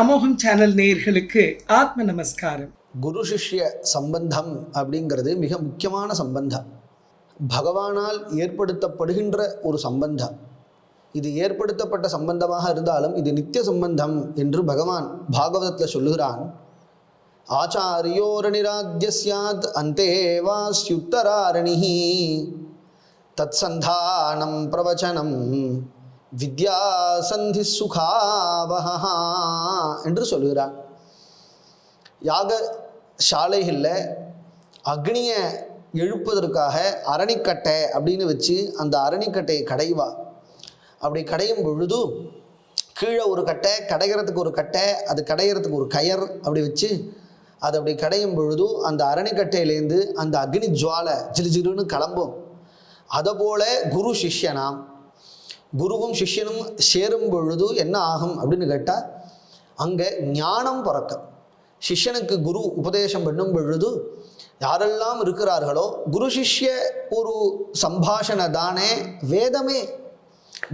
அமோகம் channel நேயர்களுக்கு ஆத்ம நமஸ்காரம். குரு சிஷ்ய சம்பந்தம் அப்படிங்கிறது மிக முக்கியமான சம்பந்தம். பகவானால் ஏற்படுத்தப்படுகின்ற ஒரு சம்பந்தம். இது ஏற்படுத்தப்பட்ட சம்பந்தமாக இருந்தாலும் இது நித்திய சம்பந்தம் என்று பகவான் பாகவதத்தில் சொல்லுகிறான். ஆச்சாரியோரணிராத்ய ஸ்யாத் அந்தேவாஸ்யுத்தராரணிஹி தத் சந்தானம் பிரவச்சனம் வித்யாசந்தி சுகாவஹா என்று சொல்லுகிறான். யாக சாலைகளில் அக்னியை எழுப்பதற்காக அரணிக்கட்டை அப்படின்னு வச்சு அந்த அரணிக்கட்டையை கடைவா. அப்படி கடையும் பொழுது கீழே ஒரு கட்டை, கடைகிறதுக்கு ஒரு கட்டை, அது கடைகிறதுக்கு ஒரு கயர் அப்படி வச்சு அது அப்படி கடையும் பொழுது அந்த அரணிக்கட்டையிலேருந்து அந்த அக்னி ஜுவாலை ஜிலுஜிலுன்னு கிளம்பும். அதுபோல குரு சிஷ்யனாம். குருவும் சிஷ்யனும் சேரும் பொழுது என்ன ஆகும் அப்படின்னு கேட்டால் அங்கே ஞானம் பிறக்கும். சிஷ்யனுக்கு குரு உபதேசம் பண்ணும் பொழுது யாரெல்லாம் இருக்கிறார்களோ குரு சிஷ்ய ஒரு சம்பாஷண தானே வேதமே.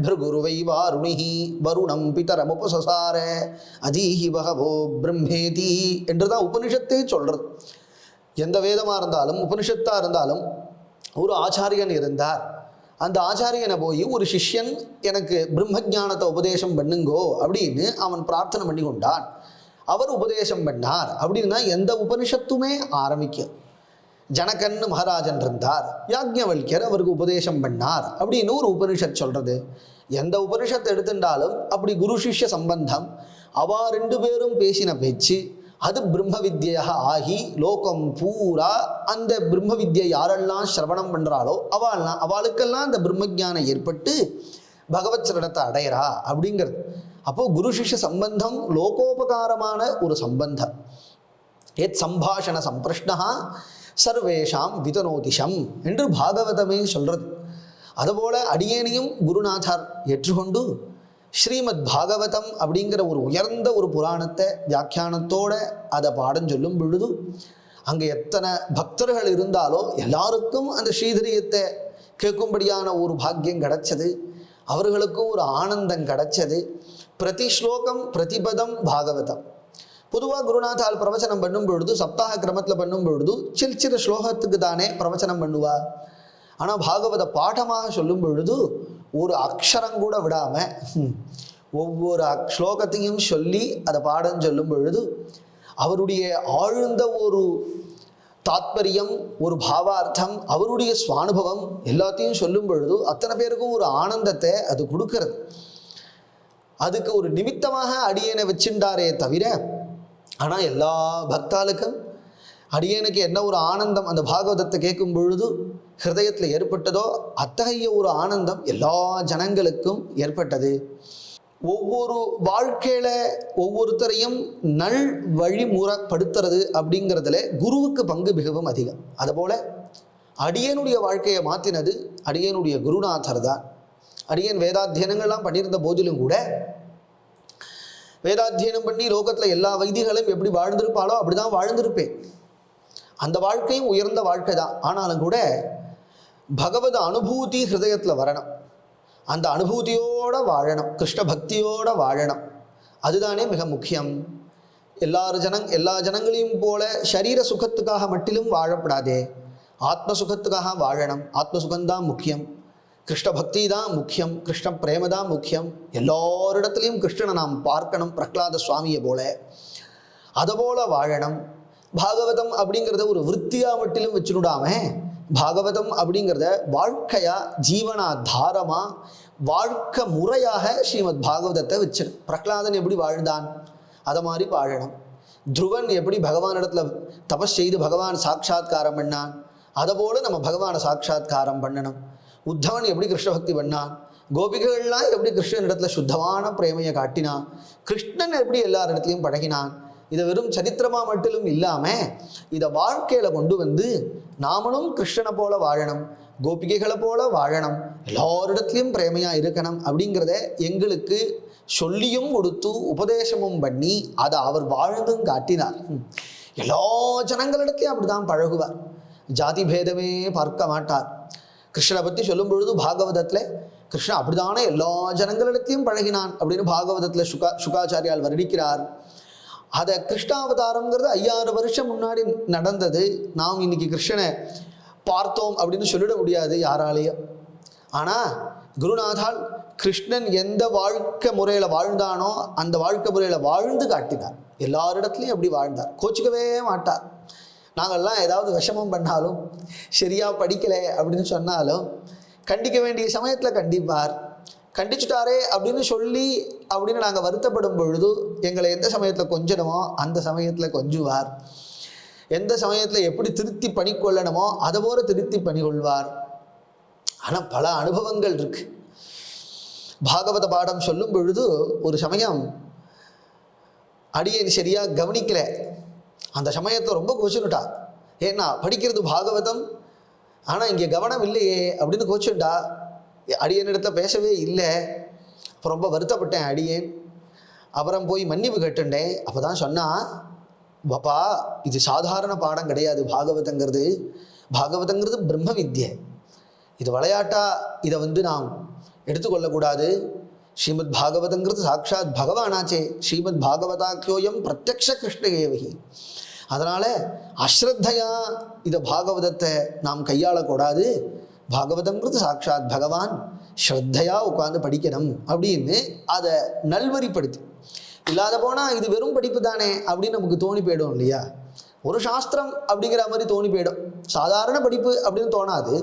பிருகுருவை வாருணிஹி வருணம் பிதரமுபசசார அதீஹி பகவோ பிரம்மேதி என்று தான் உபனிஷத்தை சொல்கிறது. எந்த வேதமாக இருந்தாலும் உபனிஷத்தாக இருந்தாலும் ஒரு ஆச்சாரியன் இருந்தார். அந்த ஆச்சாரியனை போய் ஒரு சிஷ்யன் எனக்கு பிரம்ம ஞானத்தை உபதேசம் பண்ணுங்கோ அப்படின்னு அவன் பிரார்த்தனை பண்ணி கொண்டான். அவர் உபதேசம் பண்ணார் அப்படின்னா எந்த உபனிஷத்துமே ஆரம்பிக்க. ஜனகன்னு மகாராஜன் இருந்தார், யாக்ஞவல்யர் அவருக்கு உபதேசம் பண்ணார் அப்படின்னு ஒரு உபனிஷத் சொல்கிறது. எந்த உபனிஷத்தை எடுத்துட்டாலும் அப்படி குரு சிஷ்ய சம்பந்தம் அவா ரெண்டு பேரும் பேசின பேச்சு அது பிரம்ம வித்யாக ஆகி லோகம் பூரா அந்த பிரம்ம வித்யை யாரெல்லாம் சிரவணம் பண்ணுறாளோ அவளுக்கெல்லாம் அந்த பிரம்ம ஞானம் ஏற்பட்டு பகவத் சரணத்தை அடையிறா அப்படிங்கிறது. அப்போது குரு சிஷ்ய சம்பந்தம் லோகோபகாரமான ஒரு சம்பந்தம். ஏத் சம்பாஷண சம்பிரஷ்னா சர்வேஷாம் விதனோதிஷம் என்று பாகவதமே சொல்கிறது. அதுபோல் அடியேனையும் குருநாதர் ஏற்றுக்கொண்டு ஸ்ரீமத் பாகவதம் அப்படிங்கிற ஒரு உயர்ந்த ஒரு புராணத்தை வியாக்கியானத்தோடு அதை பாடம் சொல்லும் பொழுது அங்கே எத்தனை பக்தர்கள் இருந்தாலோ எல்லாருக்கும் அந்த ஸ்ரீதரியத்தை கேட்கும்படியான ஒரு பாக்கியம் கிடைச்சது. அவர்களுக்கும் ஒரு ஆனந்தம் கிடைச்சது. பிரதி ஸ்லோகம் பிரதிபதம் பாகவதம். பொதுவாக குருநாதால் பிரவச்சனம் பண்ணும் பொழுது சப்தாக கிரமத்தில் பண்ணும் பொழுது சிறு ஸ்லோகத்துக்கு தானே பிரவச்சனம் பண்ணுவா. ஆனால் பாகவத பாடமாக சொல்லும் பொழுது ஒரு அக்ஷரம் கூட விடாமல் ஒவ்வொரு ஸ்லோகத்தையும் சொல்லி அதை பாடம் சொல்லும் பொழுது அவருடைய ஆழ்ந்த ஒரு தாத்பரியம், ஒரு பாவார்த்தம், அவருடைய சுவானுபவம் எல்லாத்தையும் சொல்லும் பொழுது அத்தனை பேருக்கும் ஒரு ஆனந்தத்தை அது கொடுக்கறது. அதுக்கு ஒரு நிமித்தமாக அடியேனை வச்சுட்டாரே தவிர ஆனால் எல்லா பக்தாளுக்கும் அடியேனுக்கு என்ன ஒரு ஆனந்தம் அந்த பாகவதத்தை கேட்கும் பொழுது ஹிருதயத்தில் ஏற்பட்டதோ அத்தகைய ஒரு ஆனந்தம் எல்லா ஜனங்களுக்கும் ஏற்பட்டது. ஒவ்வொரு வாழ்க்கையில் ஒவ்வொருத்தரையும் நல் வழிமுறைப்படுத்துறது அப்படிங்கிறதுல குருவுக்கு பங்கு மிகவும் அதிகம். அதுபோல் அடியனுடைய வாழ்க்கையை மாற்றினது அடியனுடைய குருநாதர் தான். அடியன் வேதாத்தியனங்கள்லாம் பண்ணியிருந்த போதிலும் கூட வேதாத்தியனம் பண்ணி லோகத்தில் எல்லா வைதிகளும் எப்படி வாழ்ந்திருப்பாளோ அப்படி தான் வாழ்ந்திருப்பேன். அந்த வாழ்க்கையும் உயர்ந்த வாழ்க்கை தான். ஆனாலும் கூட பகவத அனுபூதி ஹிருதயத்தில் வரணும். அந்த அனுபூதியோடு வாழணும், கிருஷ்ண பக்தியோடு வாழணும். அதுதானே மிக முக்கியம். எல்லா ஜனங்களையும் போல சரீர சுகத்துக்காக மட்டிலும் வாழப்படாதே, ஆத்ம சுகத்துக்காக வாழணும். ஆத்ம சுகம்தான் முக்கியம், கிருஷ்ண பக்தி தான் முக்கியம், கிருஷ்ண பிரேம தான் முக்கியம். எல்லோரிடத்துலையும் கிருஷ்ணனை நாம் பார்க்கணும், பிரகலாத சுவாமியை போல. அதுபோல வாழணும். பாகவதம் அப்படிங்கிறத ஒரு விற்த்தியாக மட்டிலும் வச்சுடாம பாகவதம் அப்படிங்கிறத வாழ்க்கையா ஜீவனாதாரமா வாழ்க்கை முறையாக ஸ்ரீமத் பாகவதத்தை வச்சு பிரகலாதன் எப்படி வாழ்ந்தான் அதை மாதிரி வாழணும். துருவன் எப்படி பகவானிடத்துல தபஸ் செய்து பகவான் சாட்சாத்காரம் பண்ணான் அதுபோல நம்ம பகவானை சாட்சாத்காரம் பண்ணணும். உத்தவன் எப்படி கிருஷ்ண பக்தி பண்ணான், கோபிகள்லாம் எப்படி கிருஷ்ணனிடத்துல சுத்தமான பிரேமையை காட்டினான், கிருஷ்ணன் எப்படி எல்லாரிடத்துலையும் பழகினான். இதை வெறும் சரித்திரமாக மட்டும் இல்லாமல் இதை வாழ்க்கையில் கொண்டு வந்து நாமளும் கிருஷ்ணனை போல வாழணும், கோபிகைகளை போல வாழணும், எல்லாரிடத்துலையும் பிரேமையாக இருக்கணும் அப்படிங்கிறத எங்களுக்கு சொல்லியும் கொடுத்து உபதேசமும் பண்ணி அதை அவர் வாழ்ந்தும் காட்டினார். எல்லா ஜனங்களிடத்தையும் அப்படி தான் பழகுவார், ஜாதி பேதமே பார்க்க மாட்டார். கிருஷ்ணனை பற்றி சொல்லும் பொழுது பாகவதத்தில் கிருஷ்ணன் அப்படிதானே எல்லா ஜனங்களிடத்தையும் பழகினான் அப்படின்னு பாகவதத்தில் சுகாச்சாரியால் வர்ணிக்கிறார். அதை கிருஷ்ணாவதாரம்ங்கிறது 5000 வருஷம் முன்னாடி நடந்தது. நாம் இன்னைக்கு கிருஷ்ணனை பார்த்தோம் அப்படின்னு சொல்லிட முடியாது யாராலேயும். ஆனால் குருநாதால் கிருஷ்ணன் எந்த வாழ்க்கை முறையில் வாழ்ந்தானோ அந்த வாழ்க்கை முறையில் வாழ்ந்து காட்டினார். எல்லாரிடத்துலையும் அப்படி வாழ்ந்தார், கோச்சிக்கவே மாட்டார். நாங்கள்லாம் ஏதாவது விஷமம் பண்ணாலும், சரியாக படிக்கலை அப்படின்னு சொன்னாலும் கண்டிக்க வேண்டிய சமயத்தில் கண்டிப்பார். கண்டிச்சுட்டாரே அப்படின்னு சொல்லி அப்படின்னு நாங்கள் வருத்தப்படும் பொழுது எங்களை எந்த சமயத்தில் கொஞ்சணுமோ அந்த சமயத்தில் கொஞ்சுவார். எந்த சமயத்தில் எப்படி திருத்தி பண்ணிக்கொள்ளணுமோ அதை போல திருத்தி பண்ணிக்கொள்வார். ஆனால் பல அனுபவங்கள் இருக்கு. பாகவத பாடம் சொல்லும் பொழுது ஒரு சமயம் அடியேன் சரியாக கவனிக்கல. அந்த சமயத்தை ரொம்ப கோச்சுட்டா. ஏன்னா படிக்கிறது பாகவதம், ஆனால் இங்கே கவனம் இல்லையே அப்படின்னு கோச்சுட்டா. அடியனிடத்தில் பேசவே இல்லை. அப்போ ரொம்ப வருத்தப்பட்டேன் அடியேன். அப்புறம் போய் மன்னிப்பு கேட்டுட்டேன். அப்போ தான் சொன்னா, பாப்பா இது சாதாரண பாடம் கிடையாது. பாகவதங்கிறது பிரம்ம வித்யை. இது விளையாட்டா இதை நாம் எடுத்துக்கொள்ளக்கூடாது. ஸ்ரீமத் பாகவதங்கிறது சாட்சாத் பகவானாச்சே. ஸ்ரீமத் பாகவதாக்கியோயம் பிரத்யக்ஷ கிருஷ்ண ஏவகி. அதனால் அஸ்ரத்தையா இதை பாகவதத்தை நாம் கையாளக்கூடாது. பாகவதங்கிறது சாட்சாத் பகவான், ஸ்ரத்தையா உட்காந்து படிக்கணும் அப்படின்னு அதை நல்வரிப்படுத்தி. இல்லாத போனால் இது வெறும் படிப்பு தானே அப்படின்னு நமக்கு தோணி போயிடும் இல்லையா? ஒரு சாஸ்திரம் அப்படிங்கிற மாதிரி தோணி போயிடும். சாதாரண படிப்பு அப்படின்னு தோணாது,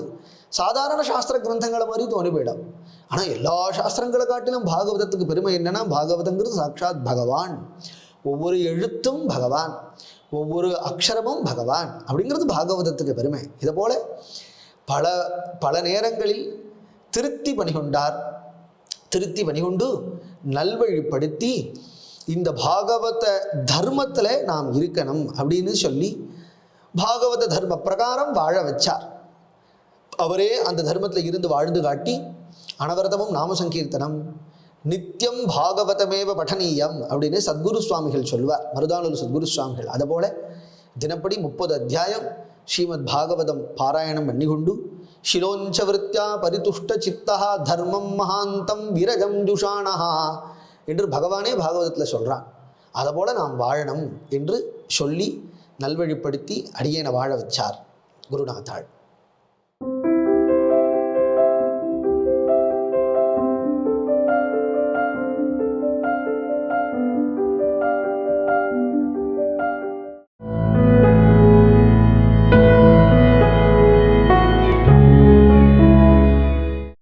சாதாரண சாஸ்திர கிரந்தங்களை மாதிரி தோணி போயிடும். ஆனால் எல்லா சாஸ்திரங்களை காட்டிலும் பாகவதத்துக்கு பெருமை என்னன்னா, பாகவதங்கிறது சாட்சாத் பகவான். ஒவ்வொரு எழுத்தும் பகவான், ஒவ்வொரு அக்ஷரமும் பகவான் அப்படிங்கிறது பாகவதத்துக்கு பெருமை. இதை போல பல பல நேரங்களில் திருத்தி பணிகொண்டார். திருத்தி பணிகொண்டு நல்வழிப்படுத்தி இந்த பாகவத தர்மத்தில் நாம் இருக்கணும் அப்படின்னு சொல்லி பாகவத தர்ம பிரகாரம் வாழ வச்சார். அவரே அந்த தர்மத்தில் இருந்து வாழ்ந்து காட்டி அனவரதமும் நாம சங்கீர்த்தனம் நித்தியம் பாகவதமேவ பఠனீயம் அப்படின்னு சத்குரு சுவாமிகள் சொல்வார், மருதானூர் சத்குரு சுவாமிகள். அதுபோல தினப்படி 30 அத்தியாயம் ஸ்ரீமத் பாகவதம் பாராயணம் பண்ணிக்கொண்டு சிரோஞ்ச விருத்தியா பரிதுஷ்ட சித்தா தர்மம் மகாந்தம் விரஜம் ஜுஷானஹா என்று பகவானே பாகவதத்தில் சொல்கிறான். அதுபோல் நாம் வாழணும் என்று சொல்லி நல்வழிப்படுத்தி அடியேனை வாழ வச்சார் குருநாதாள்.